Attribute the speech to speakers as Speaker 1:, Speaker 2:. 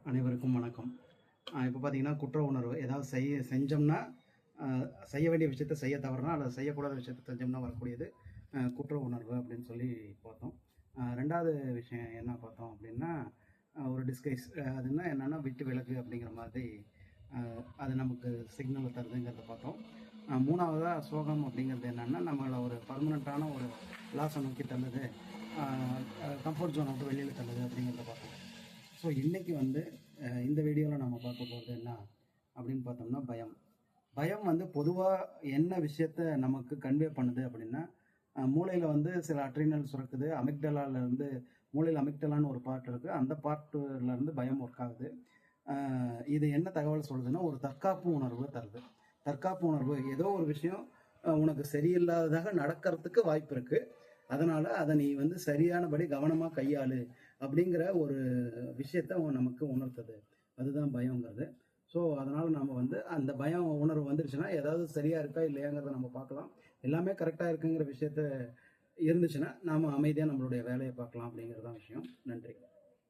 Speaker 1: அனைவருக்கும் வணக்கம். இப்போ பார்த்தீங்கன்னா, குற்ற உணர்வு ஏதாவது செஞ்சோம்னா, செய்ய வேண்டிய விஷயத்த செய்ய தவறுனா, அல்லது செய்யக்கூடாத விஷயத்த செஞ்சோம்னா வரக்கூடியது குற்ற உணர்வு அப்படின்னு சொல்லி பார்த்தோம். 2வது விஷயம் என்ன பார்த்தோம் அப்படின்னா, ஒரு டிஸ்கைஸ் அதுன்னா என்னன்னா, விட்டு விலகு அப்படிங்கிற மாதிரி அது நமக்கு சிக்னலை தருதுங்கிறத பார்த்தோம். 3வதா சோகம் அப்படிங்கிறது என்னன்னா, நம்மள ஒரு பர்மனெண்ட்டான ஒரு லாஸை நோக்கி தள்ளுது, கம்ஃபர்ட் ஜோனை விட்டு வெளியில் தள்ளுது அப்படிங்கிறத பார்த்தோம். ஸோ இன்றைக்கி வந்து இந்த வீடியோவில் நம்ம பார்க்க போகிறது என்ன அப்படின்னு பார்த்தோம்னா, பயம். பயம் வந்து பொதுவாக என்ன விஷயத்த நமக்கு கன்வே பண்ணுது அப்படின்னா, மூளையில் வந்து சில அட்ரினல் சுரக்குது. அமிக்டலாலேருந்து மூளையில் அமிக்டலான்னு ஒரு பார்ட் இருக்குது. அந்த பார்ட்டுலேருந்து பயம் ஒர்க் ஆகுது. இது என்ன தகவல் சொல்லுதுன்னா, ஒரு தற்காப்பு உணர்வு தருது. தற்காப்பு உணர்வு ஏதோ ஒரு விஷயம் உனக்கு சரியில்லாததாக நடக்கிறதுக்கு வாய்ப்பு இருக்குது, அதனால் அதை நீ வந்து சரியானபடி கவனமாக கையாளு அப்படிங்கிற ஒரு விஷயத்த நமக்கு உணர்த்துது. அதுதான் பயங்கிறது. ஸோ அதனால் நம்ம வந்து அந்த பயம் உணர்வு வந்துருச்சுன்னா, ஏதாவது சரியாக இருக்கா இல்லையாங்கிறத நம்ம பார்க்கலாம். எல்லாமே கரெக்டாக இருக்குங்கிற விஷயத்த இருந்துச்சுன்னா, நாம் அமைதியாக நம்மளுடைய வேலையை பார்க்கலாம் அப்படிங்கிறது தான் விஷயம். நன்றி.